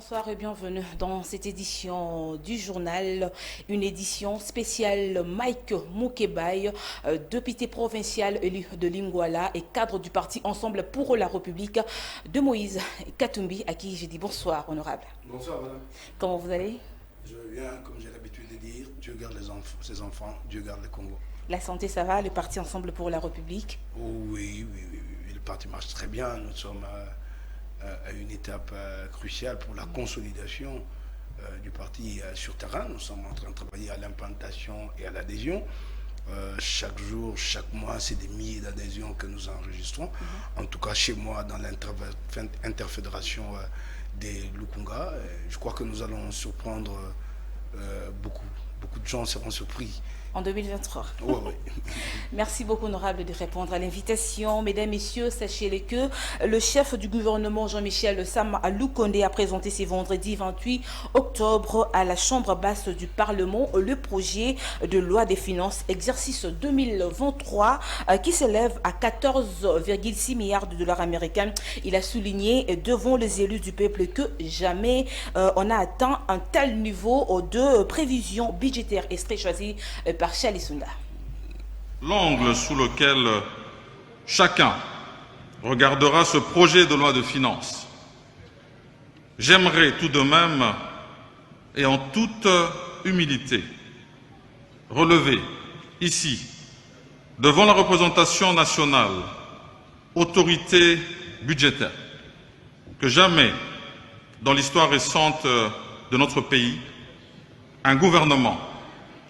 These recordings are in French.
Bonsoir et bienvenue dans cette édition du journal, une édition spéciale Mike Moukebaye, député provincial élu de Lingouala et cadre du parti Ensemble pour la République de Moïse Katumbi, à qui je dis bonsoir, honorable. Bonsoir, madame. Comment vous allez? Je viens, comme j'ai l'habitude de dire, Dieu garde ses enfants, Dieu garde le Congo. La santé, ça va? Le parti Ensemble pour la République? Oh, oui, le parti marche très bien. Nous sommes à une étape cruciale pour la consolidation du parti sur terrain. Nous sommes en train de travailler à l'implantation et à l'adhésion. Chaque jour, chaque mois, c'est des milliers d'adhésions que nous enregistrons. En tout cas, chez moi, dans l'interfédération des Lukunga, je crois que nous allons surprendre beaucoup. Beaucoup de gens seront surpris. En 2023. Ouais. Merci beaucoup, honorable, de répondre à l'invitation. Mesdames, Messieurs, sachez-le que le chef du gouvernement, Jean-Michel Sama Lukonde, a présenté ce vendredi 28 octobre à la Chambre basse du Parlement le projet de loi des finances exercice 2023 qui s'élève à 14,6 milliards de dollars américains. Il a souligné devant les élus du peuple que jamais on a atteint un tel niveau de prévision budgétaire. Extrait choisi par Charles Sunda. L'angle sous lequel chacun regardera ce projet de loi de finances, j'aimerais tout de même, et en toute humilité, relever ici, devant la représentation nationale, autorité budgétaire, que jamais, dans l'histoire récente de notre pays, un gouvernement,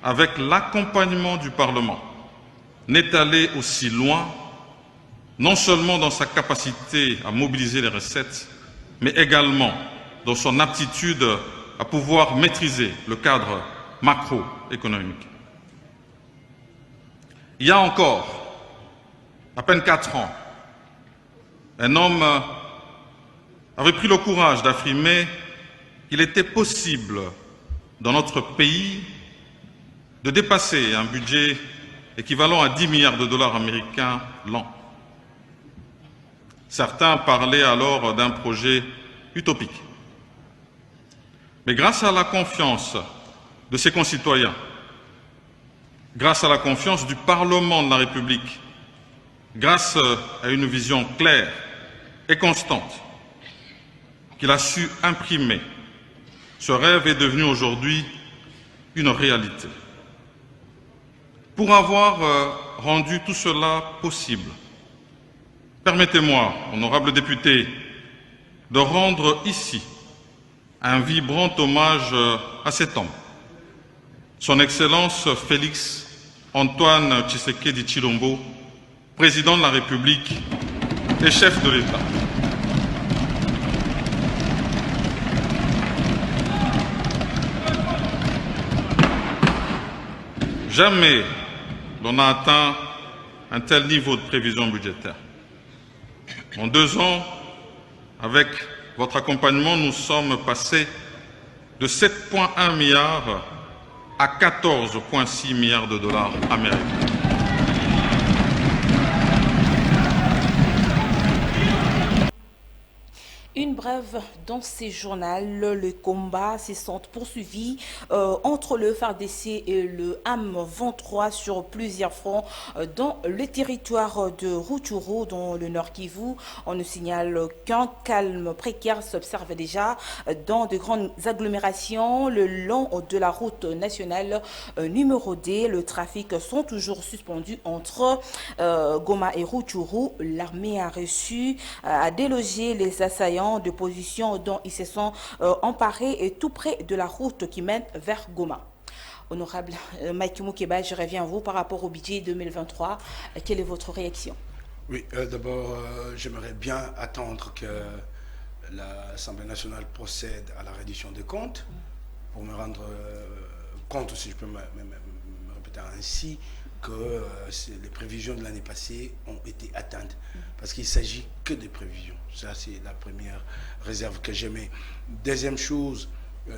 avec l'accompagnement du Parlement, n'est allé aussi loin, non seulement dans sa capacité à mobiliser les recettes, mais également dans son aptitude à pouvoir maîtriser le cadre macroéconomique. Il y a encore à peine 4 ans, un homme avait pris le courage d'affirmer qu'il était possible dans notre pays de dépasser un budget équivalent à 10 milliards de dollars américains l'an. Certains parlaient alors d'un projet utopique. Mais grâce à la confiance de ses concitoyens, grâce à la confiance du Parlement de la République, grâce à une vision claire et constante qu'il a su imprimer, ce rêve est devenu aujourd'hui une réalité. Pour avoir rendu tout cela possible, permettez-moi, honorable député, de rendre ici un vibrant hommage à cet homme, son Excellence Félix Antoine Tshisekedi Tshilombo, président de la République et chef de l'État. Jamais l'on a atteint un tel niveau de prévision budgétaire. En 2 ans, avec votre accompagnement, nous sommes passés de 7,1 milliards à 14,6 milliards de dollars américains. Une brève dans ces journaux, le combat s'est poursuivi entre le FARDC et le AM23 sur plusieurs fronts dans le territoire de Rutshuru, dans le Nord Kivu. On nous signale qu'un calme précaire s'observe déjà dans de grandes agglomérations le long de la route nationale numéro D. Le trafic sont toujours suspendus entre Goma et Rutshuru. L'armée a reçu à déloger les assaillants de positions dont ils se sont emparés et tout près de la route qui mène vers Goma. Honorable Mike Moukebaye, je reviens à vous par rapport au budget 2023. Quelle est votre réaction? Oui, d'abord, j'aimerais bien attendre que l'Assemblée nationale procède à la reddition des comptes pour me rendre compte, si je peux me répéter ainsi, que les prévisions de l'année passée ont été atteintes. Parce qu'il ne s'agit que des prévisions. Ça, c'est la première réserve que j'aimais. Deuxième chose,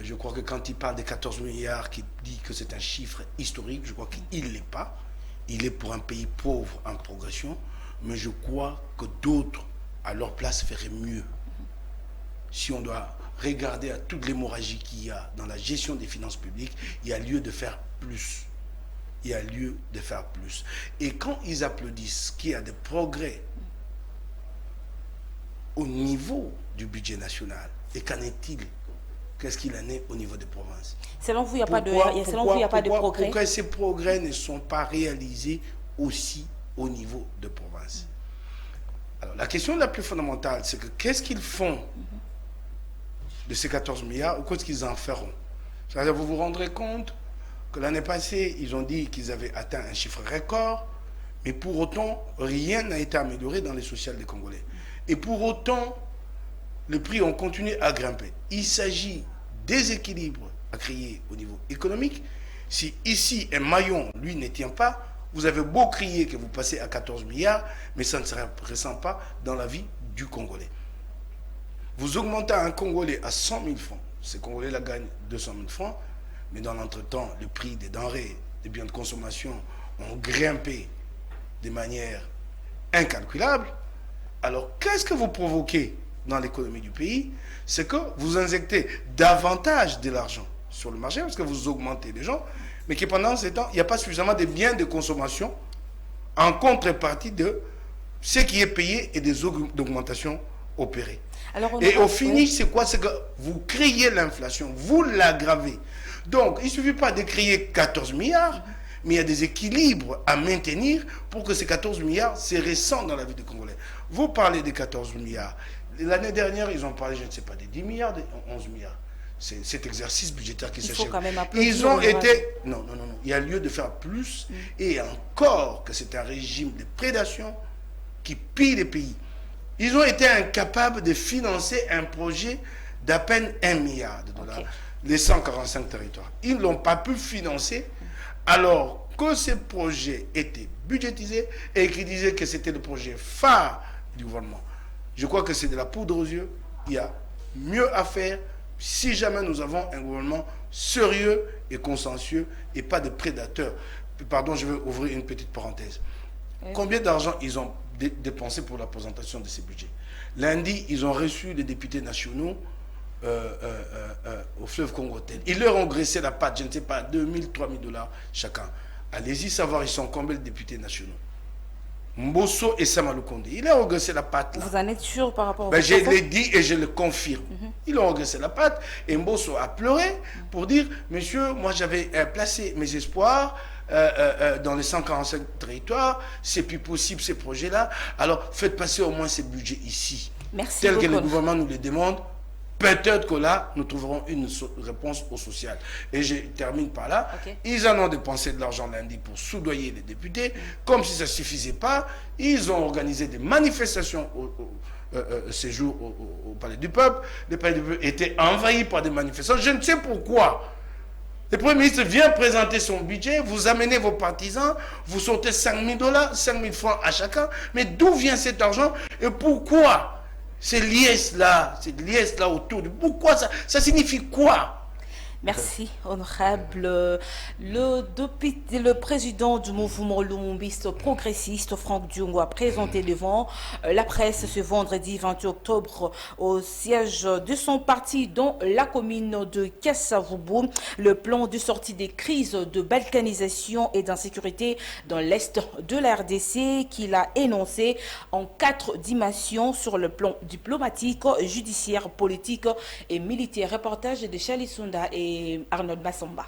je crois que quand il parle des 14 milliards, qui dit que c'est un chiffre historique, je crois qu'il ne l'est pas. Il est pour un pays pauvre en progression, mais je crois que d'autres, à leur place, feraient mieux. Si on doit regarder à toute l'hémorragie qu'il y a dans la gestion des finances publiques, il y a lieu de faire plus. Il y a lieu de faire plus. Et quand ils applaudissent qu'il y a des progrès au niveau du budget national, et qu'en est-il? Qu'est-ce qu'il en est au niveau des provinces? Selon vous, il n'y a pas de progrès. Pourquoi ces progrès ne sont pas réalisés aussi au niveau de province? Alors, la question la plus fondamentale, c'est que qu'est-ce qu'ils font de ces 14 milliards ou qu'est-ce qu'ils en feront? C'est-à-dire, vous vous rendrez compte que l'année passée, ils ont dit qu'ils avaient atteint un chiffre record, mais pour autant, rien n'a été amélioré dans les sociales des Congolais. Et pour autant, les prix ont continué à grimper. Il s'agit des équilibres à créer au niveau économique. Si ici, un maillon, lui, ne tient pas, vous avez beau crier que vous passez à 14 milliards, mais ça ne se ressent pas dans la vie du Congolais. Vous augmentez un Congolais à 100 000 francs, ces Congolais-là gagnent 200 000 francs, mais dans l'entretemps, le prix des denrées, des biens de consommation ont grimpé de manière incalculable. Alors, qu'est-ce que vous provoquez dans l'économie du pays? C'est que vous injectez davantage de l'argent sur le marché, parce que vous augmentez les gens, mais que pendant ce temps, il n'y a pas suffisamment de biens de consommation en contrepartie de ce qui est payé et des augmentations opérées. Alors, et au finish, c'est quoi? C'est que vous créez l'inflation, vous l'aggravez. Donc, il ne suffit pas de créer 14 milliards, mais il y a des équilibres à maintenir pour que ces 14 milliards se ressentent dans la vie des Congolais. Vous parlez des 14 milliards. L'année dernière, ils ont parlé, je ne sais pas, des 10 milliards, des 11 milliards. C'est cet exercice budgétaire qui s'achève. Ils ont été... Non. Il y a lieu de faire plus. Et encore que c'est un régime de prédation qui pille les pays. Ils ont été incapables de financer un projet d'à peine 1 milliard de dollars. Les 145 territoires. Ils ne l'ont pas pu financer alors que ces projets étaient budgétisés et qu'ils disaient que c'était le projet phare du gouvernement. Je crois que c'est de la poudre aux yeux. Il y a mieux à faire si jamais nous avons un gouvernement sérieux et consensueux et pas de prédateurs. Pardon, je vais ouvrir une petite parenthèse. Combien d'argent ils ont dépensé pour la présentation de ces budgets? Lundi, ils ont reçu les députés nationaux au fleuve Congo-Tel. Ils leur ont graissé la patte, je ne sais pas, 2 000, 3 000 $ chacun. Allez-y savoir, ils sont combien de députés nationaux? Mbosso et Sama Lukonde. Ils leur ont graissé la patte. Là. Vous en êtes sûr par rapport Je l'ai dit et je le confirme. Ils leur ont graissé la patte et Mbosso a pleuré pour dire, monsieur, moi j'avais placé mes espoirs dans les 145 territoires, c'est plus possible ces projets-là, alors faites passer au moins ces budgets ici. Merci tel beaucoup. Que le gouvernement nous les demande. Peut-être que là, nous trouverons une réponse au social. Et je termine par là. Ils en ont dépensé de l'argent lundi pour soudoyer les députés. Comme si ça ne suffisait pas, ils ont organisé des manifestations ces jours au Palais du Peuple. Le Palais du Peuple était envahi par des manifestants. Je ne sais pourquoi. Le Premier ministre vient présenter son budget, vous amenez vos partisans, vous sortez 5 000 $, 5 000 francs à chacun. Mais d'où vient cet argent et pourquoi? Ces liesses-là autour de... Pourquoi ça signifie quoi? Merci, honorable. Le président du mouvement lumumbiste progressiste, Franck Diongo, a présenté devant la presse ce vendredi 28 octobre au siège de son parti dans la commune de Kasavubu le plan de sortie des crises de balkanisation et d'insécurité dans l'est de la RDC qu'il a énoncé en 4 dimensions sur le plan diplomatique, judiciaire, politique et militaire. Reportage de Charlie Sunda et Arnold Massamba.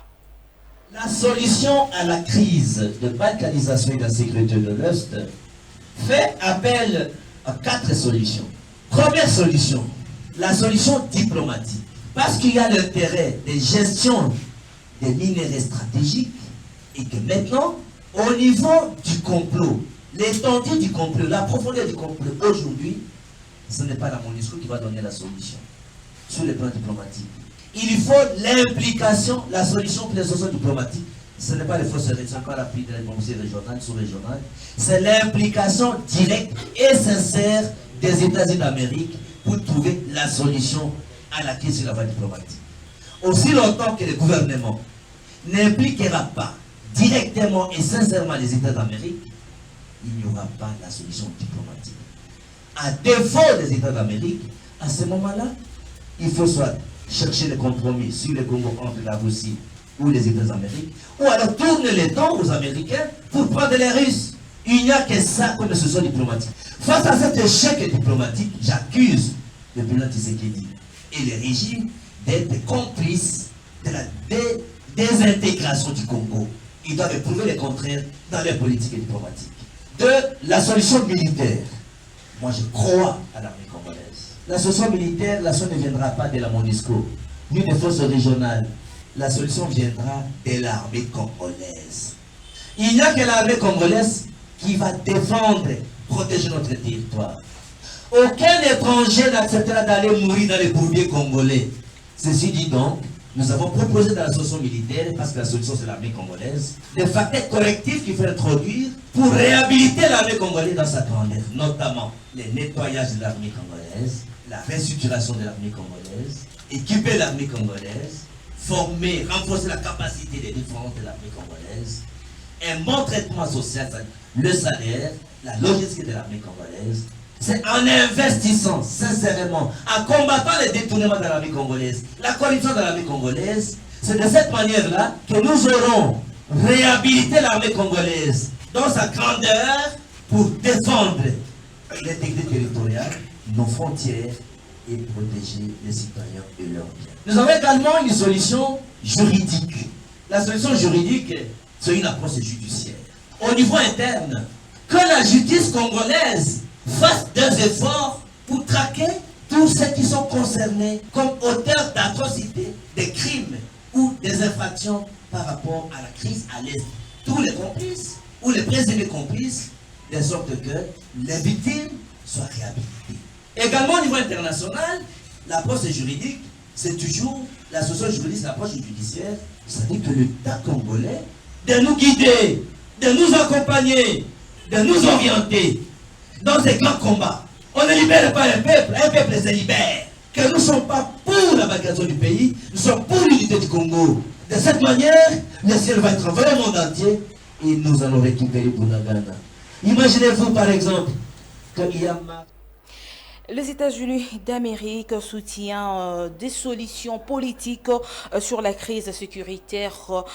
La solution à la crise de balkanisation et d'insécurité de l'Est fait appel à 4 solutions. Première solution, la solution diplomatique. Parce qu'il y a l'intérêt de gestion des minéraux stratégiques et que maintenant, au niveau du complot, l'étendue du complot, la profondeur du complot aujourd'hui, ce n'est pas la MONUSCO qui va donner la solution sur le plan diplomatique. Il faut l'implication, la solution pour les solutions diplomatiques. Ce n'est pas les forces régionales, ce n'est pas l'appui de la diplomatie régionale, sous-régionale. C'est l'implication directe et sincère des États-Unis d'Amérique pour trouver la solution à la crise sur la voie diplomatique. Aussi longtemps que le gouvernement n'impliquera pas directement et sincèrement les États d'Amérique, il n'y aura pas la solution diplomatique. À défaut des États d'Amérique, à ce moment-là, il faut soit chercher les compromis sur les Congo entre la Russie ou les États-Unis, ou alors tourner les temps aux Américains pour prendre les Russes. Il n'y a que ça comme solution diplomatique. Face à cet échec diplomatique, j'accuse le président Tshisekedi et les régimes d'être complices de la désintégration du Congo. Ils doivent éprouver le contraire dans leur politique diplomatique. De la solution militaire, moi je crois à l'armée congolaise. La solution militaire, la solution ne viendra pas de la MONUSCO, ni des forces régionales. La solution viendra de l'armée congolaise. Il n'y a que l'armée congolaise qui va défendre, protéger notre territoire. Aucun étranger n'acceptera d'aller mourir dans les bourbiers congolais. Ceci dit donc, nous avons proposé dans la solution militaire, parce que la solution c'est l'armée congolaise, des facteurs correctifs qu'il faut introduire pour réhabiliter l'armée congolaise dans sa grandeur, notamment le nettoyage de l'armée congolaise, la restructuration de l'armée congolaise, équiper l'armée congolaise, former, renforcer la capacité des différentes de l'armée congolaise, un bon traitement social, le salaire, la logistique de l'armée congolaise. C'est en investissant sincèrement, en combattant les détournements de l'armée congolaise, la corruption de l'armée congolaise, c'est de cette manière-là que nous aurons réhabilité l'armée congolaise dans sa grandeur pour défendre l'intégrité territoriale, nos frontières et protéger les citoyens et leurs biens. Nous avons également une solution juridique. La solution juridique, c'est une approche judiciaire. Au niveau interne, que la justice congolaise fasse des efforts pour traquer tous ceux qui sont concernés comme auteurs d'atrocités, des crimes ou des infractions par rapport à la crise à l'Est. Tous les complices ou les présumés complices, de sorte que les victimes soient réhabilitées. Également au niveau international, l'approche juridique, c'est toujours la solution juridique, l'approche judiciaire. C'est-à-dire que l'État congolais, de nous guider, de nous accompagner, de nous orienter dans ces grands combats. On ne libère pas un peuple se libère. Que nous ne sommes pas pour la vacation du pays, nous sommes pour l'unité du Congo. De cette manière, le ciel va être vrai au monde entier et nous allons récupérer Bunagana. Imaginez-vous par exemple qu'il y a Les États-Unis d'Amérique soutiennent des solutions politiques sur la crise sécuritaire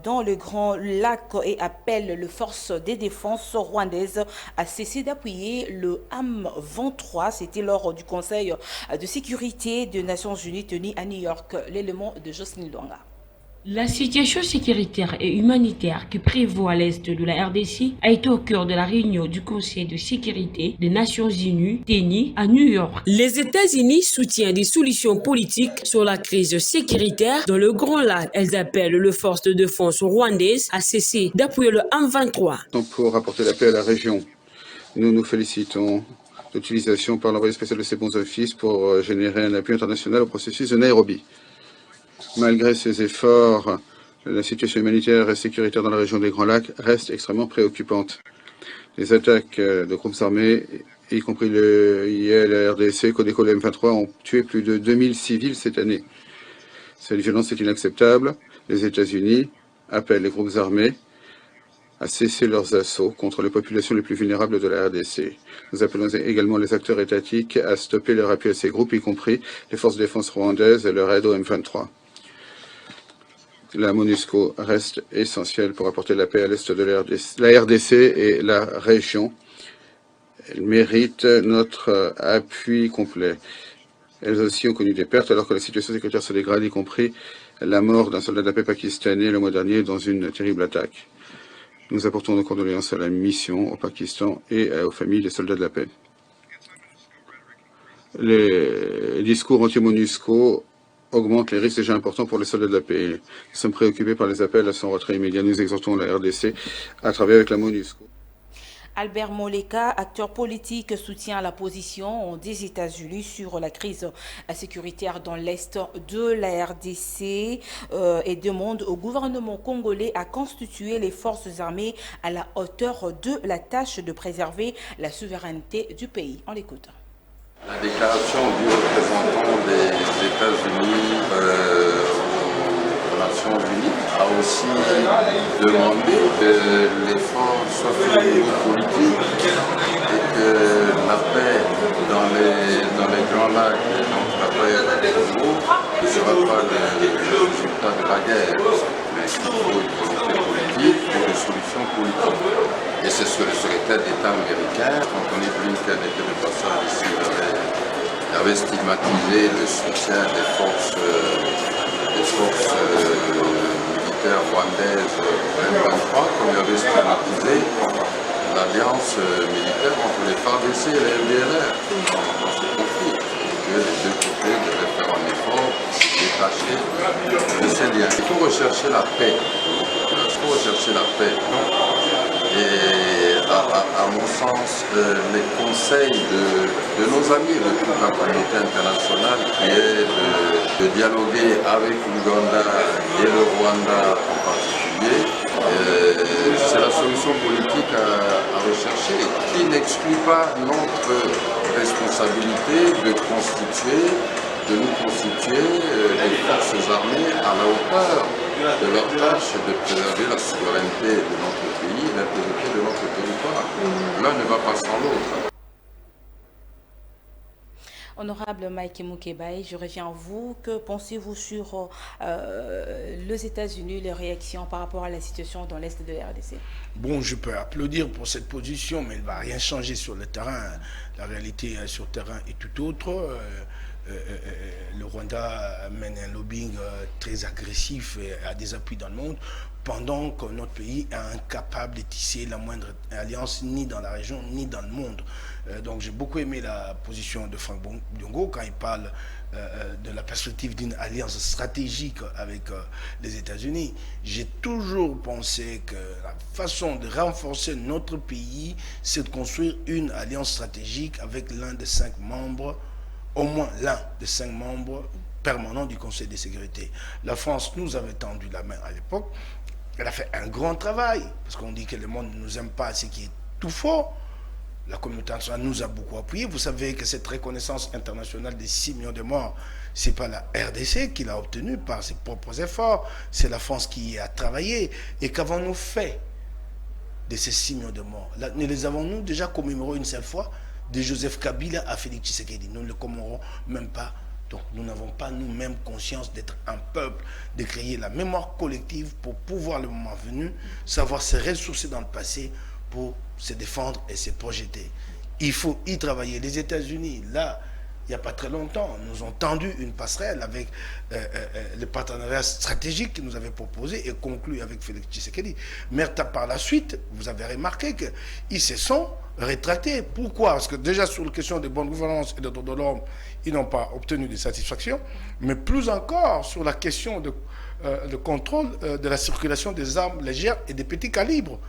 dans le Grand Lac et appellent les forces de défense rwandaises à cesser d'appuyer le M23. C'était lors du Conseil de sécurité des Nations Unies tenu à New York. L'élément de Jocelyne Luanga. La situation sécuritaire et humanitaire qui prévaut à l'est de la RDC a été au cœur de la réunion du Conseil de sécurité des Nations Unies tenu à New York. Les États-Unis soutiennent des solutions politiques sur la crise sécuritaire dans le Grand Lac. Elles appellent les forces de défense rwandaises à cesser d'appuyer le M23. Pour apporter la paix à la région, nous nous félicitons de l'utilisation par l'envoyé spécial de ses bons offices pour générer un appui international au processus de Nairobi. Malgré ces efforts, la situation humanitaire et sécuritaire dans la région des Grands Lacs reste extrêmement préoccupante. Les attaques de groupes armés, y compris le IL, la RDC, Codeco, le M23, ont tué plus de 2000 civils cette année. Cette violence est inacceptable. Les États-Unis appellent les groupes armés à cesser leurs assauts contre les populations les plus vulnérables de la RDC. Nous appelons également les acteurs étatiques à stopper leur appui à ces groupes, y compris les forces de défense rwandaises et leur aide au M23. La MONUSCO reste essentielle pour apporter la paix à l'est de la RDC et la région. Elle mérite notre appui complet. Elles aussi ont connu des pertes alors que la situation sécuritaire se dégrade, y compris la mort d'un soldat de la paix pakistanais le mois dernier dans une terrible attaque. Nous apportons nos condoléances à la mission au Pakistan et aux familles des soldats de la paix. Les discours anti-MONUSCO augmente les risques déjà importants pour les soldats de la paix. Nous sommes préoccupés par les appels à son retrait immédiat. Nous exhortons la RDC à travailler avec la MONUSCO. Albert Moleka, acteur politique, soutient la position des États-Unis sur la crise sécuritaire dans l'est de la RDC et demande au gouvernement congolais à constituer les forces armées à la hauteur de la tâche de préserver la souveraineté du pays. On l'écoute. La déclaration du représentant des États-Unis aux Nations Unies a aussi demandé que l'effort soit fait au niveau politique et que la paix dans les grands lacs, et donc la paix au Congo, ne sera pas le résultat de la guerre, mais qu'il faut une volonté politique pour des solutions politiques. Et c'est ce que le secrétaire d'État américain, Anthony Blinken, était de passage ici, il avait stigmatisé le soutien des forces militaires rwandaises M23, comme il avait stigmatisé l'alliance militaire entre les FARDC et les FDLR dans ce conflit. Et que les deux côtés devaient faire un effort détaché de ces liens. Il faut rechercher la paix. Il faut rechercher la paix. Et à mon sens, les conseils de nos amis de toute la communauté internationale, qui est de dialoguer avec l'Ouganda et le Rwanda en particulier, c'est la solution politique à rechercher, qui n'exclut pas notre responsabilité de nous constituer des forces armées à la hauteur de leur tâche de préserver la souveraineté de notre pays et l'intégrité de notre territoire. L'un ne va pas sans l'autre. Honorable Mike Moukebaye, je reviens à vous. Que pensez-vous sur les États-Unis, les réactions par rapport à la situation dans l'Est de la RDC? Bon, je peux applaudir pour cette position, mais elle ne va rien changer sur le terrain. La réalité sur le terrain est tout autre. Le Rwanda mène un lobbying très agressif et a des appuis dans le monde, pendant que notre pays est incapable de tisser la moindre alliance, ni dans la région, ni dans le monde. Donc j'ai beaucoup aimé la position de Frank Diongo quand il parle de la perspective d'une alliance stratégique avec les États-Unis. J'ai toujours pensé que la façon de renforcer notre pays, c'est de construire une alliance stratégique avec l'un des 5 membres, au moins l'un des 5 membres permanents du Conseil de sécurité. La France nous avait tendu la main à l'époque. Elle a fait un grand travail, parce qu'on dit que le monde ne nous aime pas, ce qui est tout faux. La communauté internationale nous a beaucoup appuyé. Vous savez que cette reconnaissance internationale des 6 millions de morts, ce n'est pas la RDC qui l'a obtenue par ses propres efforts, c'est la France qui y a travaillé. Et qu'avons-nous fait de ces 6 millions de morts? Ne les avons-nous déjà commémorés une seule fois? De Joseph Kabila à Félix Tshisekedi. Nous ne le commémorons même pas. Donc nous n'avons pas nous-mêmes conscience d'être un peuple, de créer la mémoire collective pour pouvoir, le moment venu, savoir se ressourcer dans le passé pour se défendre et se projeter. Il faut y travailler. Les États-Unis, là, il n'y a pas très longtemps, nous ont tendu une passerelle avec le partenariat stratégique qu'ils nous avaient proposé et conclu avec Félix Tshisekedi. Mais par la suite, vous avez remarqué qu'ils se sont rétractés. Pourquoi? Parce que déjà sur la question de bonne gouvernance et de droits de l'homme, ils n'ont pas obtenu de satisfaction, mais plus encore sur la question de contrôle de la circulation des armes légères et des petits calibres.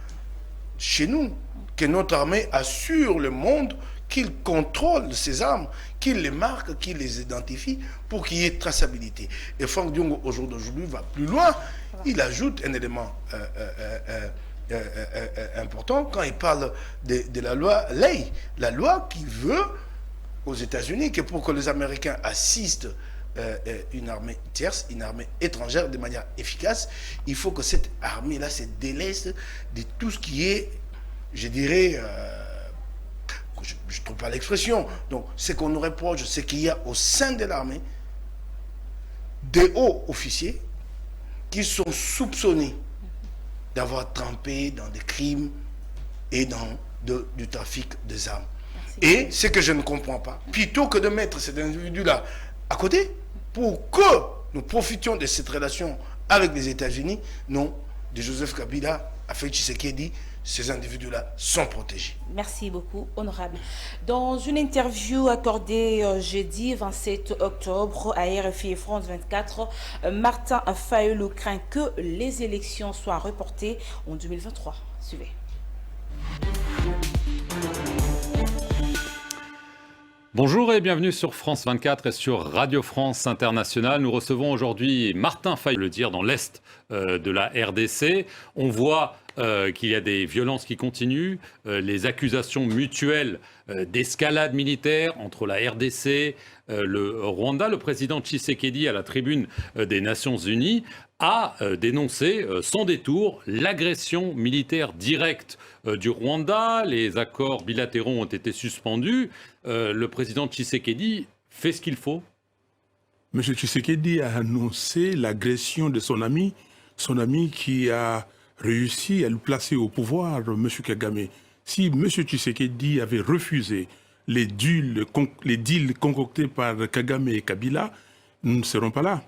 Chez nous, que notre armée assure le monde qu'il contrôle ces armes, qu'il les marque, qu'il les identifie pour qu'il y ait traçabilité. Et Frank Diongo, aujourd'hui, va plus loin. Il ajoute un élément important quand il parle de la loi Ley, la loi qui veut aux États-Unis que pour que les Américains assistent une armée tierce, une armée étrangère de manière efficace, il faut que cette armée-là se délaisse de tout ce qui est, je dirais, je ne trouve pas l'expression, donc ce qu'on nous reproche, c'est qu'il y a au sein de l'armée des hauts officiers qui sont soupçonnés d'avoir trempé dans des crimes et dans du trafic des armes. Merci. Et ce que je ne comprends pas, plutôt que de mettre cet individu-là à côté, pour que nous profitions de cette relation avec les États-Unis, non, de Joseph Kabila à Félix Tshisekedi, ces individus-là sont protégés. Merci beaucoup, honorable. Dans une interview accordée jeudi 27 octobre à RFI France 24, Martin Fayulu craint que les élections soient reportées en 2023. Suivez. Bonjour et bienvenue sur France 24 et sur Radio France Internationale. Nous recevons aujourd'hui Martin Fayulu, le dire, dans l'Est de la RDC. On voit qu'il y a des violences qui continuent, les accusations mutuelles d'escalade militaire entre la RDC, le Rwanda. Le président Tshisekedi, à la tribune des Nations Unies, a dénoncé sans détour l'agression militaire directe du Rwanda. Les accords bilatéraux ont été suspendus. Le président Tshisekedi fait ce qu'il faut. M. Tshisekedi a annoncé l'agression de son ami qui a réussi à le placer au pouvoir, M. Kagame. Si M. Tshisekedi avait refusé les deals concoctés par Kagame et Kabila, nous ne serons pas là.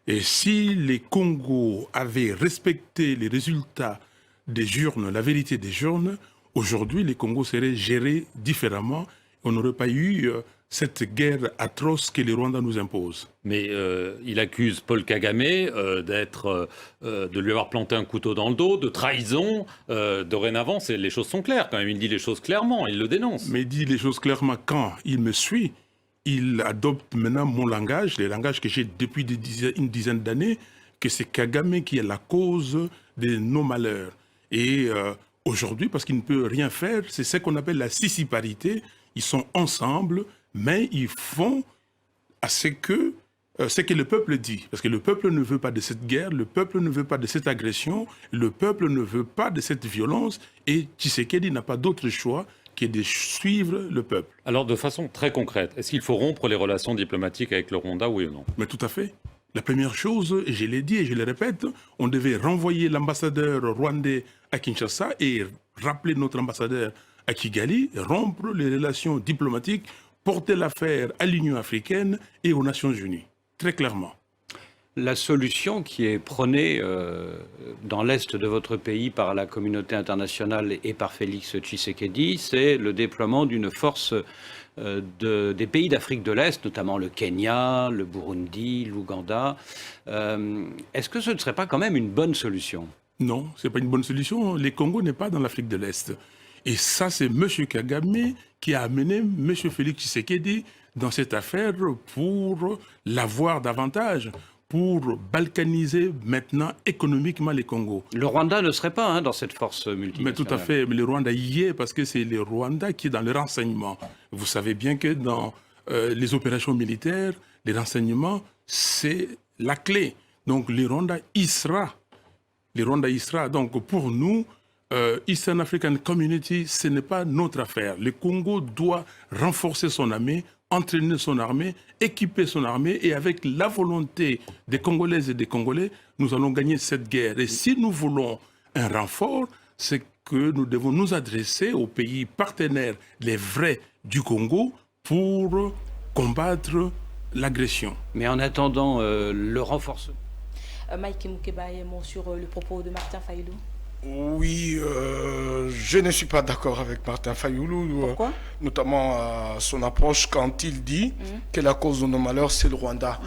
Et si les Congos avaient respecté les résultats des urnes, la vérité des urnes, aujourd'hui les Congos seraient gérés différemment. On n'aurait pas eu cette guerre atroce que les Rwandais nous imposent. Mais il accuse Paul Kagame de lui avoir planté un couteau dans le dos, de trahison. Dorénavant, les choses sont claires quand même. Il dit les choses clairement, il le dénonce. Mais il dit les choses clairement quand il me suit. Il adopte maintenant mon langage, les langages que j'ai depuis une dizaine d'années, que c'est Kagame qui est la cause de nos malheurs. Et aujourd'hui, parce qu'il ne peut rien faire, c'est ce qu'on appelle la sissiparité. Ils sont ensemble, mais ils font à ce que le peuple dit. Parce que le peuple ne veut pas de cette guerre, le peuple ne veut pas de cette agression, le peuple ne veut pas de cette violence. Et Tshisekedi n'a pas d'autre choix que de suivre le peuple. Alors, de façon très concrète, est-ce qu'il faut rompre les relations diplomatiques avec le Rwanda, oui ou non? Mais tout à fait. La première chose, et je l'ai dit et je le répète, on devait renvoyer l'ambassadeur rwandais à Kinshasa et rappeler notre ambassadeur à Kigali, rompre les relations diplomatiques, porter l'affaire à l'Union africaine et aux Nations unies. Très clairement. La solution qui est prônée dans l'est de votre pays par la communauté internationale et par Félix Tshisekedi, c'est le déploiement d'une force des pays d'Afrique de l'Est, notamment le Kenya, le Burundi, l'Ouganda. Est-ce que ce ne serait pas quand même une bonne solution? Non, ce n'est pas une bonne solution. Les Congo n'est pas dans l'Afrique de l'Est. Et ça, c'est M. Kagame qui a amené M. Félix Tshisekedi dans cette affaire pour l'avoir davantage, pour balkaniser maintenant économiquement les Congos. Le Rwanda ne serait pas dans cette force multinationale. Mais tout à fait, mais le Rwanda y est parce que c'est le Rwanda qui est dans le renseignement. Vous savez bien que dans les opérations militaires, les renseignements, c'est la clé. Donc le Rwanda y sera. Le Rwanda y sera. Donc pour nous, Eastern African Community, ce n'est pas notre affaire. Le Congo doit renforcer son armée, entraîner son armée, équiper son armée, et avec la volonté des Congolaises et des Congolais, nous allons gagner cette guerre. Et si nous voulons un renfort, c'est que nous devons nous adresser aux pays partenaires, les vrais du Congo, pour combattre l'agression. Mais en attendant le renforcement... Mike Moukeba, sur le propos de Martin Fayulu. Oui, je ne suis pas d'accord avec Martin Fayulu. Pourquoi? Notamment son approche quand il dit que la cause de nos malheurs, c'est le Rwanda.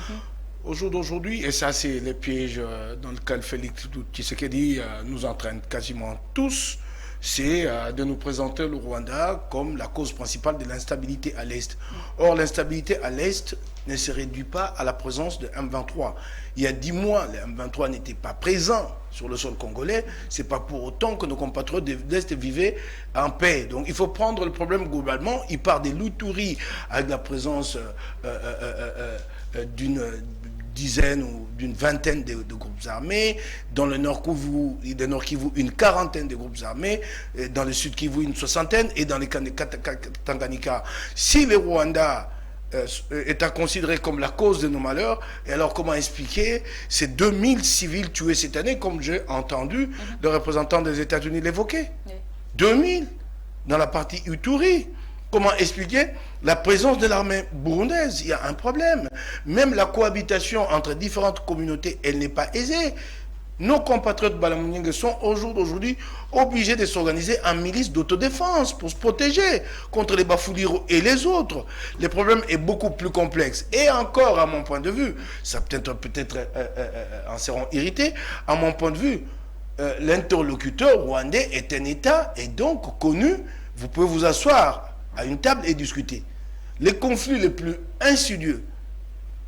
Au jour d'aujourd'hui, et ça c'est les pièges dans lesquels Félix Tshisekedi nous entraîne quasiment tous, c'est de nous présenter le Rwanda comme la cause principale de l'instabilité à l'Est. Or, l'instabilité à l'Est ne se réduit pas à la présence de M23. Il y a 10 mois, les M23 n'étaient pas présents sur le sol congolais. Ce n'est pas pour autant que nos compatriotes de l'Est vivaient en paix. Donc il faut prendre le problème globalement. Il part des Luturi avec la présence d'une dizaine ou d'une vingtaine de groupes armés, dans le nord Kivu, une quarantaine de groupes armés, dans le sud Kivu, une soixantaine, et dans les Tanganyika. Si le Rwanda est à considérer comme la cause de nos malheurs, et alors comment expliquer ces 2000 civils tués cette année, comme j'ai entendu le représentant des États-Unis l'évoquer? 2000 dans la partie Uturi. Comment expliquer la présence de l'armée burundaise? Il y a un problème. Même la cohabitation entre différentes communautés, elle n'est pas aisée. Nos compatriotes Balamunyenge sont au jour d'aujourd'hui obligés de s'organiser en milice d'autodéfense pour se protéger contre les Bafuliro et les autres. Le problème est beaucoup plus complexe. Et encore, à mon point de vue, ça peut-être en seront irrités, à mon point de vue, l'interlocuteur rwandais est un État et donc connu. Vous pouvez vous asseoir à une table et discuter. Les conflits les plus insidieux,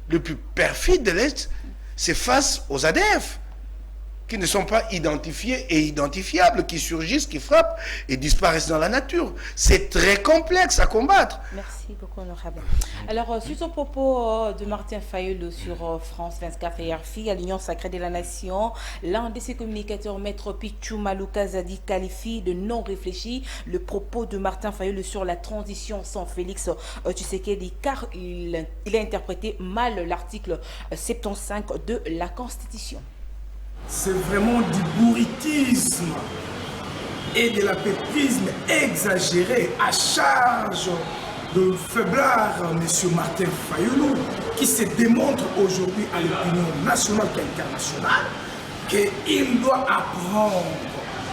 les plus perfides de l'Est, c'est face aux ADF. qui ne sont pas identifiés et identifiables, qui surgissent, qui frappent et disparaissent dans la nature. C'est très complexe à combattre. Merci beaucoup, honorable. Alors, suite au propos de Martin Fayulu sur France 24 et RFI, à l'Union sacrée de la Nation, l'un de ses communicateurs, Maître Pichou Malouka Zadi, qualifie de non réfléchi le propos de Martin Fayulu sur la transition sans Félix Tshisekedi, car il a interprété mal l'article 75 de la Constitution. C'est vraiment du bourriquisme et de la pétrisme exagéré à charge de faiblard M. Martin Fayulu, qui se démontre aujourd'hui à l'opinion nationale et internationale qu'il doit apprendre.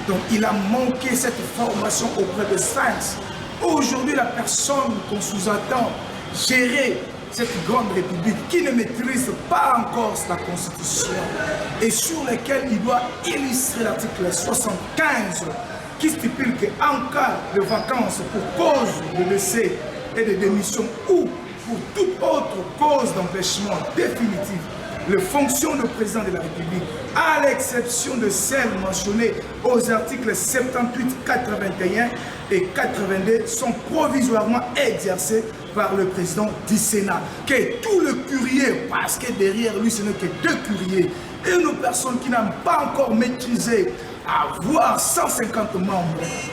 Donc il a manqué cette formation auprès de SANS. Aujourd'hui, la personne qu'on sous-attend gérer cette grande république qui ne maîtrise pas encore la Constitution et sur laquelle il doit illustrer l'article 75 qui stipule qu'en cas de vacances pour cause de décès et de démission ou pour toute autre cause d'empêchement définitif, les fonctions de président de la République, à l'exception de celles mentionnées aux articles 78, 81 et 82, sont provisoirement exercées par le président du Sénat. Que tout le courrier, parce que derrière lui ce n'est que 2 courriers, et une personne qui n'a pas encore maîtrisé avoir 150 membres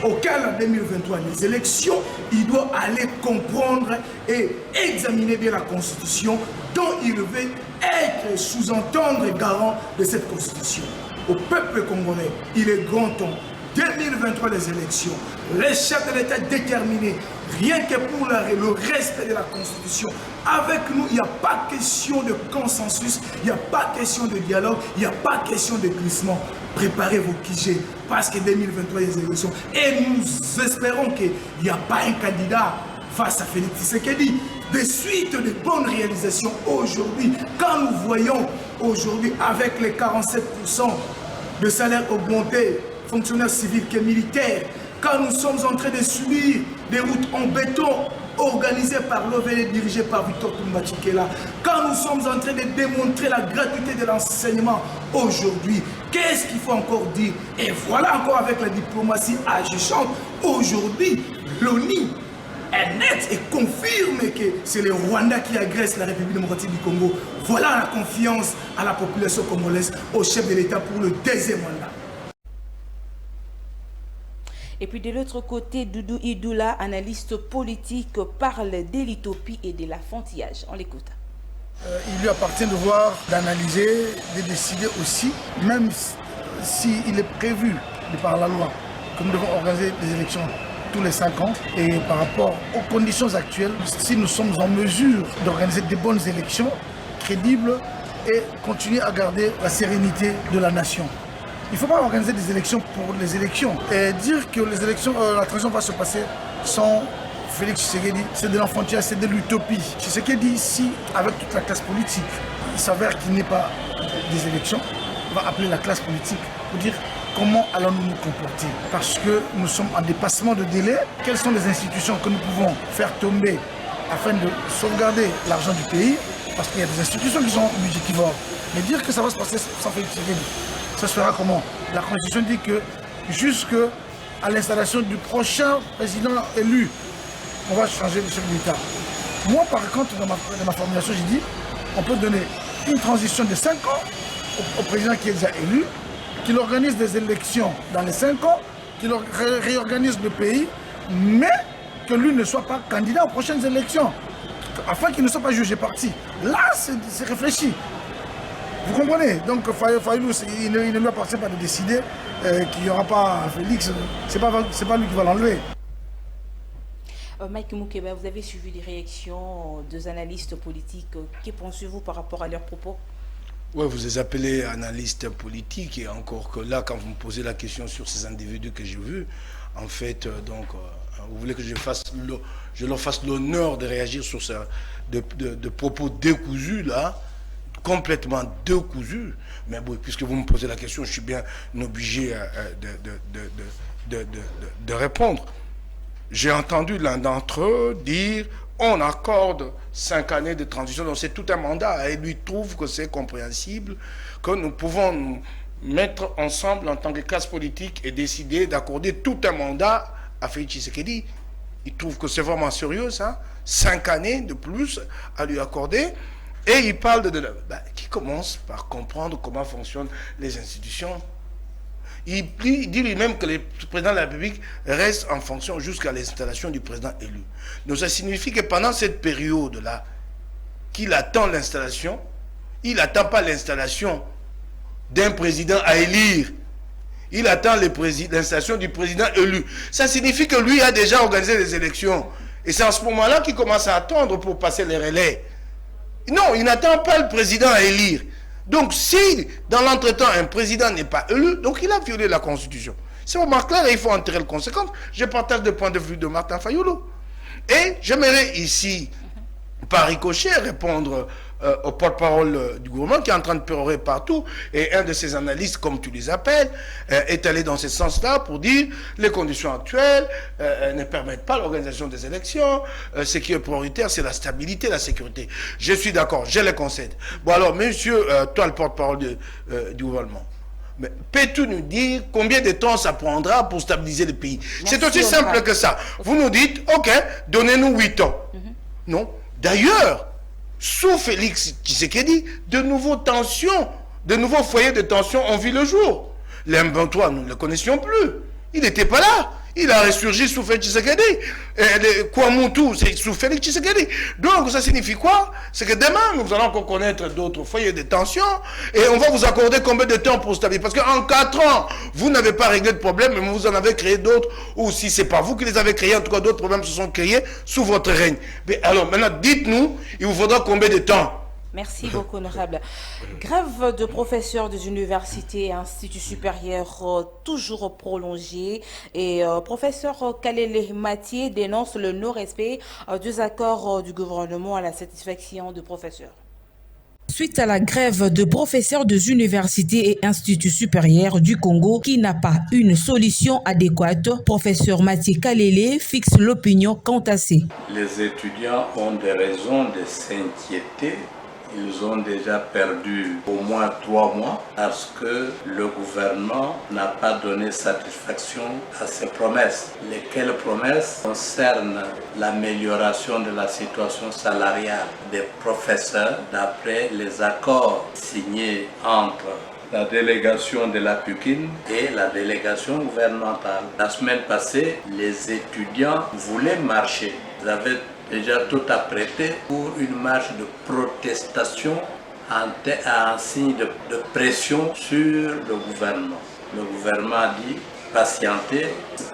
auxquels en 2023 les élections, il doit aller comprendre et examiner bien la Constitution dont il veut être sous-entendre garant de cette Constitution. Au peuple congolais, il est grand temps. 2023 les élections, les chefs de l'État déterminés, rien que pour le respect de la Constitution. Avec nous, il n'y a pas question de consensus, il n'y a pas question de dialogue, il n'y a pas question de glissement. Préparez vos QG parce que 2023 les élections. Et nous espérons qu'il n'y a pas un candidat face à Félix Tshisekedi. De suite de bonnes réalisations aujourd'hui, quand nous voyons aujourd'hui avec les 47% de salaire augmenté, fonctionnaires civils que militaires, quand nous sommes en train de subir des routes en béton organisées par l'OVD dirigées par Victor Toumba-Tchikela, quand nous sommes en train de démontrer la gratuité de l'enseignement aujourd'hui, qu'est-ce qu'il faut encore dire? Et voilà encore avec la diplomatie agissante, aujourd'hui, l'ONU est net et confirme que c'est le Rwanda qui agresse la République démocratique du Congo. Voilà la confiance à la population congolaise, au chef de l'État pour le 2e mandat. Et puis de l'autre côté, Doudou Idoula, analyste politique, parle de l'utopie et de l'enfantillage. On l'écoute. Il lui appartient de voir, d'analyser, de décider aussi, même s'il est prévu par la loi que nous devons organiser des élections tous les 5 ans. Et par rapport aux conditions actuelles, si nous sommes en mesure d'organiser des bonnes élections crédibles et continuer à garder la sérénité de la nation. Il ne faut pas organiser des élections pour les élections. Et dire que les élections, la transition va se passer sans Félix Tshisekedi, c'est de l'enfantillage, c'est de l'utopie. Tshisekedi ici, avec toute la classe politique, il s'avère qu'il n'est pas des élections. On va appeler la classe politique pour dire comment allons-nous nous comporter. Parce que nous sommes en dépassement de délai. Quelles sont les institutions que nous pouvons faire tomber afin de sauvegarder l'argent du pays? Parce qu'il y a des institutions qui sont budgétivores. Mais dire que ça va se passer sans Félix Tshisekedi, ça se fera comment? La Constitution dit que jusqu'à l'installation du prochain président élu, on va changer le chef de l'État. Moi, par contre, dans ma formulation, j'ai dit on peut donner une transition de 5 ans au président qui est déjà élu, qu'il organise des élections dans les 5 ans, qu'il réorganise le pays, mais que lui ne soit pas candidat aux prochaines élections, afin qu'il ne soit pas jugé parti. Là, c'est réfléchi. Vous comprenez? Donc Fayulu, il ne lui appartient pas de décider qu'il n'y aura pas Félix. C'est pas lui qui va l'enlever. Mike Moukeba, vous avez suivi les réactions des analystes politiques. Que pensez-vous par rapport à leurs propos? Oui, vous les appelez analystes politiques, et encore que là, quand vous me posez la question sur ces individus que j'ai vus, en fait, vous voulez que je leur fasse l'honneur de réagir sur ça, de propos décousus, là, complètement décousus. Mais bon, puisque vous me posez la question, je suis bien obligé de répondre. J'ai entendu l'un d'entre eux dire on accorde 5 années de transition, donc c'est tout un mandat, et lui trouve que c'est compréhensible, que nous pouvons mettre ensemble en tant que classe politique et décider d'accorder tout un mandat à Félix Tshisekedi. Il trouve que c'est vraiment sérieux, ça. 5 années de plus à lui accorder. Et il parle qui commence par comprendre comment fonctionnent les institutions. Il dit lui-même que le président de la République reste en fonction jusqu'à l'installation du président élu. Donc ça signifie que pendant cette période-là, qu'il attend l'installation, il n'attend pas l'installation d'un président à élire. Il attend l'installation du président élu. Ça signifie que lui a déjà organisé les élections. Et c'est en ce moment-là qu'il commence à attendre pour passer les relais. Non, il n'attend pas le président à élire. Donc si, dans l'entretemps, un président n'est pas élu, donc il a violé la Constitution. C'est vraiment clair et il faut en tirer les conséquences. Je partage le point de vue de Martin Fayulu. Et j'aimerais ici, par ricochet, répondre au porte-parole du gouvernement qui est en train de pérorer partout, et un de ses analystes, comme tu les appelles, est allé dans ce sens-là pour dire les conditions actuelles ne permettent pas l'organisation des élections, ce qui est prioritaire, c'est la stabilité, la sécurité. Je suis d'accord, je le concède. Bon alors, monsieur, toi le porte-parole du gouvernement, mais peux-tu nous dire combien de temps ça prendra pour stabiliser le pays? C'est aussi simple que ça. Vous nous dites, ok, donnez-nous 8 ans. Non. D'ailleurs, sous Félix Tshisekedi, de nouvelles tensions, de nouveaux foyers de tension ont vu le jour. L'M23, nous ne le connaissions plus. Il n'était pas là. Il a ressurgi sous Félix Tshisekedi. Kouamoutou, c'est sous Félix Tshisekedi. Donc, ça signifie quoi? C'est que demain, nous allons encore connaître d'autres foyers de tension et on va vous accorder combien de temps pour stabiliser? Parce qu'en 4 ans, vous n'avez pas réglé de problème, mais vous en avez créé d'autres. Ou si ce n'est pas vous qui les avez créés, en tout cas, d'autres problèmes se sont créés sous votre règne. Mais alors, maintenant, dites-nous, il vous faudra combien de temps? Merci beaucoup, honorable. Grève de professeurs des universités et instituts supérieurs toujours prolongée. Et professeur Kalele Mathieu dénonce le non-respect des accords du gouvernement à la satisfaction des professeurs. Suite à la grève de professeurs des universités et instituts supérieurs du Congo qui n'a pas une solution adéquate, professeur Mathieu Kalele fixe l'opinion quant à ces. Les étudiants ont des raisons de s'inquiéter. Ils ont déjà perdu au moins 3 mois parce que le gouvernement n'a pas donné satisfaction à ses promesses. Lesquelles promesses concernent l'amélioration de la situation salariale des professeurs d'après les accords signés entre la délégation de la PUCIN et la délégation gouvernementale. La semaine passée, les étudiants voulaient marcher. Ils avaient déjà tout apprêté pour une marche de protestation en signe de pression sur le gouvernement. Le gouvernement a dit patienter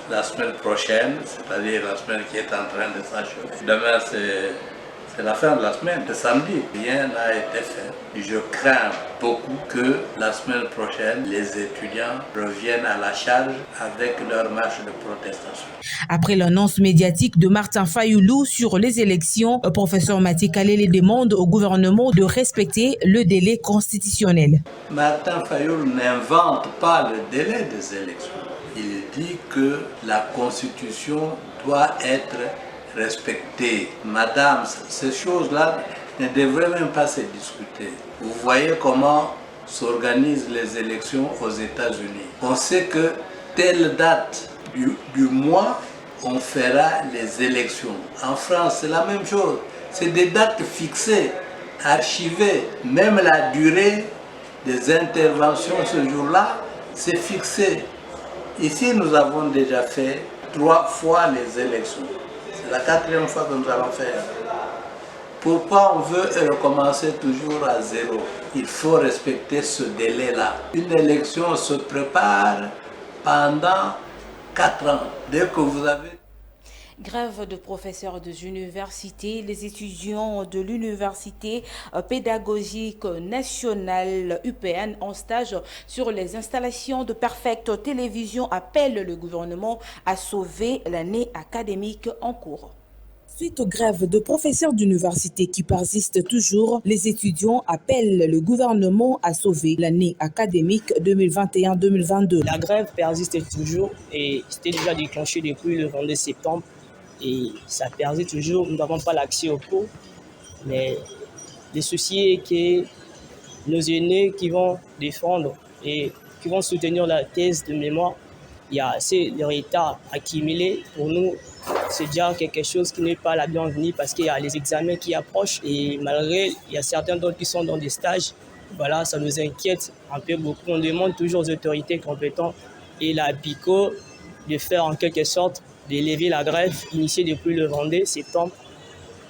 la semaine prochaine, c'est-à-dire la semaine qui est en train de s'achever. Demain, c'est la fin de la semaine, de samedi. Rien n'a été fait. Je crains beaucoup que la semaine prochaine, les étudiants reviennent à la charge avec leur marche de protestation. Après l'annonce médiatique de Martin Fayulu sur les élections, le professeur Mathieu Kalele demande au gouvernement de respecter le délai constitutionnel. Martin Fayulu n'invente pas le délai des élections. Il dit que la Constitution doit être respectée. Madame, ces choses-là ne devraient même pas se discuter. Vous voyez comment s'organisent les élections aux États-Unis. On sait que telle date du mois, on fera les élections. En France, c'est la même chose. C'est des dates fixées, archivées. Même la durée des interventions ce jour-là, c'est fixé. Ici, nous avons déjà fait 3 fois les élections. C'est la 4e fois que nous allons faire. Pourquoi on veut recommencer toujours à zéro? Il faut respecter ce délai-là. Une élection se prépare pendant 4 ans. Dès que vous avez... Grève de professeurs des universités, les étudiants de l'Université pédagogique nationale UPN en stage sur les installations de Perfect Télévision appellent le gouvernement à sauver l'année académique en cours. Suite aux grèves de professeurs d'université qui persistent toujours, les étudiants appellent le gouvernement à sauver l'année académique 2021-2022. La grève persiste toujours et c'était déjà déclenché depuis le 22 septembre. Et ça persiste toujours, nous n'avons pas l'accès aux cours. Mais le souci est que nos aînés qui vont défendre et qui vont soutenir la thèse de mémoire. Il y a assez de retard accumulé. Pour nous, c'est déjà quelque chose qui n'est pas la bienvenue parce qu'il y a les examens qui approchent et malgré, il y a certains d'autres qui sont dans des stages. Voilà, ça nous inquiète un peu beaucoup. On demande toujours aux autorités compétentes et la PICO de faire en quelque sorte, d'élever la grève initiée depuis le 22 septembre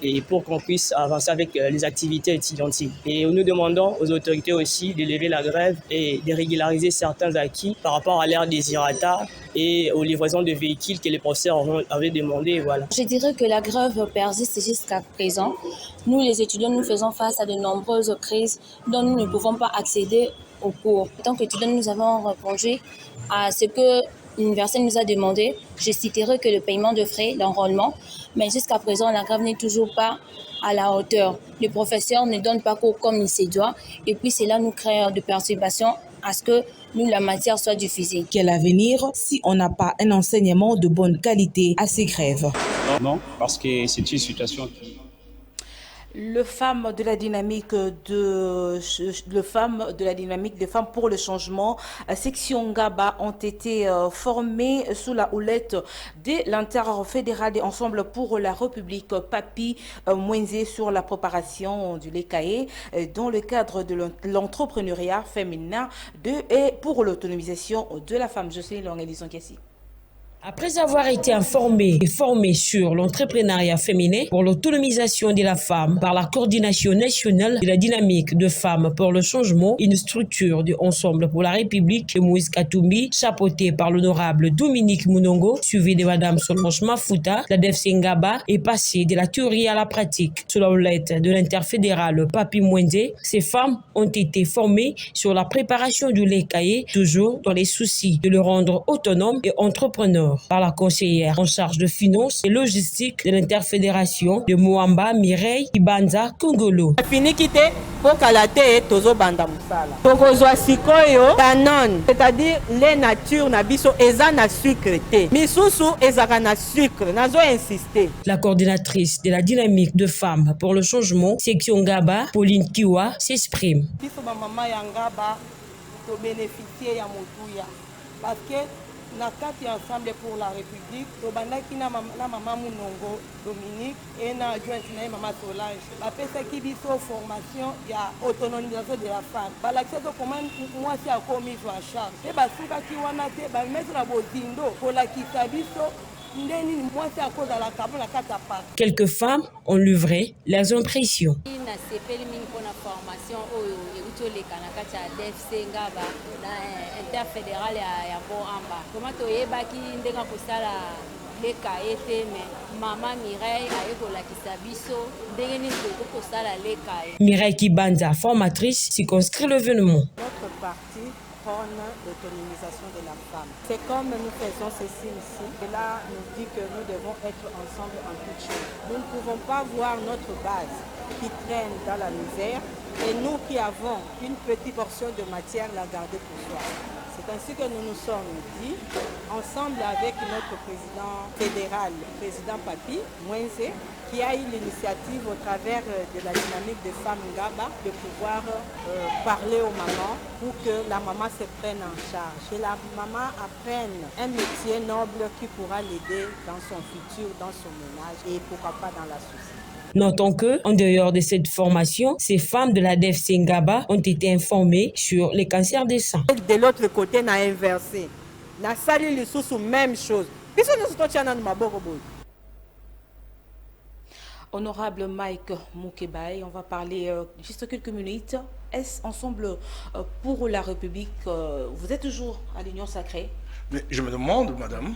et pour qu'on puisse avancer avec les activités étudiantiles. Et nous demandons aux autorités aussi d'élever la grève et de régulariser certains acquis par rapport à l'ère des IRATA et aux livraisons de véhicules que les professeurs avaient demandé. Voilà. Je dirais que la grève persiste jusqu'à présent. Nous, les étudiants, nous faisons face à de nombreuses crises dont nous ne pouvons pas accéder aux cours. En tant qu'étudiants, nous avons répondu à ce que l'université nous a demandé. Je citerai que le paiement de frais d'enrôlement, mais jusqu'à présent, la grève n'est toujours pas à la hauteur. Les professeurs ne donnent pas cours comme il se doit et puis cela nous crée de perturbations à ce que la matière soit diffusée. Quel avenir si on n'a pas un enseignement de bonne qualité à ces grèves? Non, parce que c'est une situation qui... Les femmes de la dynamique de femmes pour le changement, section Ngaba, ont été formées sous la houlette de l'interfédéral des Ensemble pour la République Papi Mwenze sur la préparation du Lekae dans le cadre de l'entrepreneuriat féminin et pour l'autonomisation de la femme. Jocelyne Longuelison-Kessi. Après avoir été informé et formé sur l'entrepreneuriat féminin pour l'autonomisation de la femme par la coordination nationale de la dynamique de femmes pour le changement, une structure de Ensemble pour la République de Moïse Katumbi, chapeautée par l'honorable Dominique Munongo, suivi de Madame Solange Mafuta, la DEFC Ngaba, est passée de la théorie à la pratique. Sous la houlette de l'interfédéral Papi Mwenze, ces femmes ont été formées sur la préparation du Lekae, toujours dans les soucis de le rendre autonome et entrepreneur. Par la conseillère en charge de finances et logistique de l'interfédération de Moamba Mireille Ibanza Kongolo. Finikité pour kalaté tozo banda musala. Tokozwa sikoyo canon, c'est-à-dire les natures na biso eza na sucre té. Misusu ezaka na sucre, nazo insister. La coordinatrice de la dynamique de femmes pour le changement, section Ngaba, Pauline Kiwa, s'exprime. Biso ba mama ya Ngaba to bénéficier ya motuya parce que na kati Ensemble pour la République tobandaki na mama Munongo Dominique et na adjointe na mama Solange bapesaki biso formation ya autonomisation de la femme balakisa to comment mwasi akomi en charge e basukaki wana te bamettre na bozindo kolakisa biso. Quelques femmes ont livré leurs impressions. Mireille Kibanza, formatrice, circonscrit l'événement. Notre parti prône l'autonomisation de la femme. C'est comme nous faisons ceci ici. Et là, nous dit que nous devons être ensemble en toutes choses. Nous ne pouvons pas voir notre base qui traîne dans la misère et nous qui avons une petite portion de matière la garder pour soi. C'est ainsi que nous nous sommes dit, ensemble avec notre président fédéral, le président Papi Mwenze, qui a eu l'initiative au travers de la dynamique des femmes Ngaba de pouvoir parler aux mamans pour que la maman se prenne en charge. Que la maman apprenne un métier noble qui pourra l'aider dans son futur, dans son ménage et pourquoi pas dans la société. Notons que, en dehors de cette formation, ces femmes de la DEFC Ngaba ont été informées sur les cancers des seins. De l'autre côté, on a inversé. On a sali le sous même chose. Honorable Mike Moukebaye, on va parler juste quelques minutes. Est-ce Ensemble pour la République, vous êtes toujours à l'Union sacrée? Mais je me demande, madame,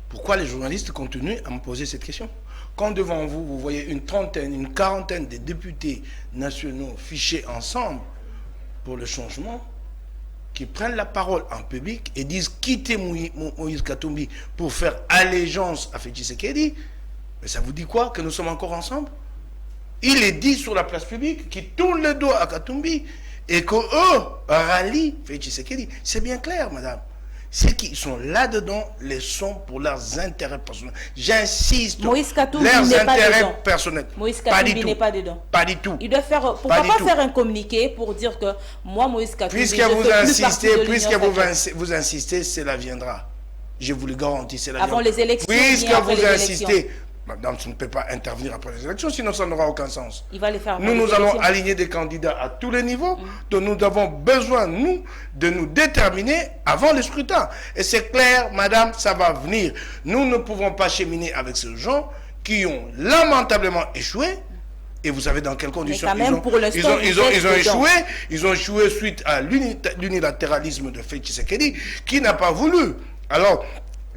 pourquoi les journalistes continuent à me poser cette question? Quand devant vous, vous voyez une trentaine, une quarantaine de députés nationaux fichés ensemble pour le changement, qui prennent la parole en public et disent quittez Moïse Katumbi pour faire allégeance à Félix Tshisekedi, mais ça vous dit quoi que nous sommes encore ensemble? Il est dit sur la place publique qu'ils tournent le dos à Katumbi et qu'eux rallient Félix Tshisekedi. C'est bien clair, madame. ceux qui sont là-dedans les sont pour leurs intérêts personnels. J'insiste. Moïse Katumbi leurs n'est pas intérêts dedans. personnels. Moïse Pas du Katumbi tout. n'est pas dedans. Pas du tout. Il doit faire. Pourquoi pas faire un communiqué pour dire que moi, Moïse Katumbi, Puisque je vous fais plus insistez, partie de puisque l'Union sacrée. vous insistez, cela viendra. Je vous le garantis, cela Avant viendra. les élections, Puisque bien après vous les insistez, madame, tu ne peux pas intervenir après les élections, sinon ça n'aura aucun sens. Il va les faire. Nous allons aligner des candidats à tous les niveaux, dont nous avons besoin, nous, de nous déterminer avant le scrutin. Et c'est clair, madame, ça va venir. Nous ne pouvons pas cheminer avec ces gens qui ont lamentablement échoué. Et vous savez dans quelles conditions ils ont échoué suite à l'unilatéralisme de Félix Tshisekedi, qui n'a pas voulu. Alors,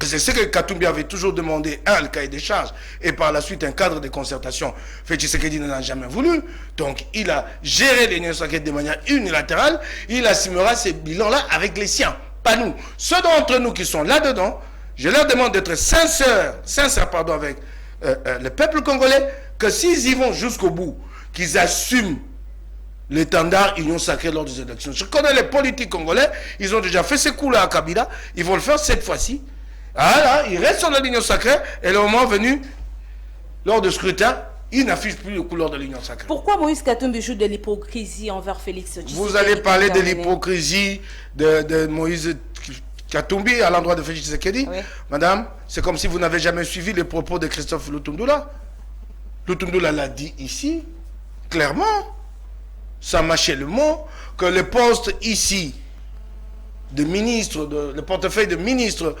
c'est ce que Katumbi avait toujours demandé, le cahier des charges, et par la suite un cadre de concertation. Félix Tshisekedi n'en a jamais voulu. Donc, il a géré l'Union sacrée de manière unilatérale. Il assumera ces bilans-là avec les siens, pas nous. Ceux d'entre nous qui sont là-dedans, je leur demande d'être sincères avec le peuple congolais, que s'ils y vont jusqu'au bout, qu'ils assument l'étendard Union sacrée lors des élections. Je connais les politiques congolais, ils ont déjà fait ces coups-là à Kabila, ils vont le faire cette fois-ci. Ah là, ils restent sur la ligne sacrée, et le moment venu, lors du scrutin, ils n'affichent plus les couleurs de l'Union sacrée. Pourquoi Moïse Katumbi joue de l'hypocrisie envers Félix Tshisekedi? Vous allez parler de l'hypocrisie de Moïse Katumbi à l'endroit de Félix Tshisekedi? Oui. Madame, c'est comme si vous n'avez jamais suivi les propos de Christophe Lutundula. Lutundula l'a dit ici, clairement, sans mâcher le mot, que le poste ici de ministre, le portefeuille de ministre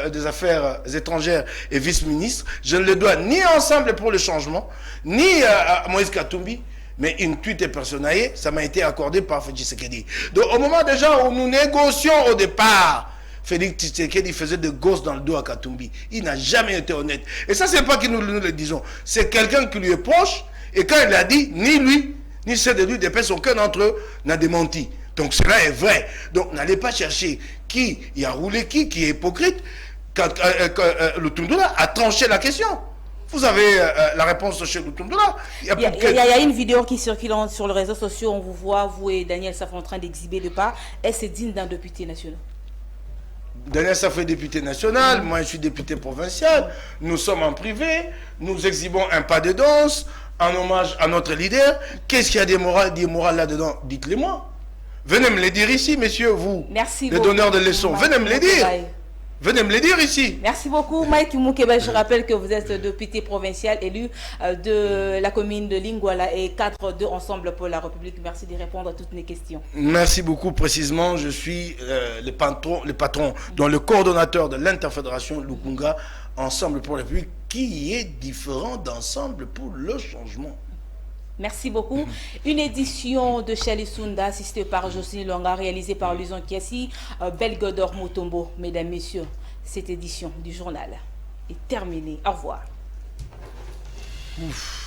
des Affaires étrangères et vice-ministre, je ne le dois ni à Ensemble pour le changement, ni à Moïse Katumbi, mais une tuite personnelle, ça m'a été accordé par Félix Tshisekedi. Donc au moment déjà où nous négocions au départ, Félix Tshisekedi faisait des gosses dans le dos à Katumbi. Il n'a jamais été honnête. Et ça, c'est pas que nous le disons. C'est quelqu'un qui lui est proche. Et quand il a dit, ni lui, ni ceux de lui, des personnes, aucun d'entre eux n'a démenti. Donc cela est vrai. Donc n'allez pas chercher qui y a roulé qui est hypocrite. Quand Lutundula a tranché la question. Vous avez la réponse chez Lutundula. Il y a une vidéo qui circule sur les réseaux sociaux. On vous voit, vous et Daniel Saf en train d'exhiber de pas. Est-ce digne d'un député national? Daniel Saf est député national, moi je suis député provincial, nous sommes en privé, nous exhibons un pas de danse en hommage à notre leader. Qu'est-ce qu'il y a d'immoral là-dedans? Dites-le-moi. Venez me le dire ici, messieurs, vous, les donneurs de leçons. Venez me le dire. Venez me le dire ici. Merci beaucoup, Mike Moukeba. Je rappelle que vous êtes député provincial élu de la commune de Lingwala et cadre de Ensemble pour la République. Merci de répondre à toutes mes questions. Merci beaucoup. Précisément, je suis le patron, dont le coordonnateur de l'interfédération Lukunga Ensemble pour la République, qui est différent d'Ensemble pour le changement. Merci beaucoup. Une édition de Chali Sunda assistée par Jocelyne Longa, réalisée par Luzon Kiasi, Belgodor Mutombo. Mesdames, Messieurs, cette édition du journal est terminée. Au revoir. Ouf.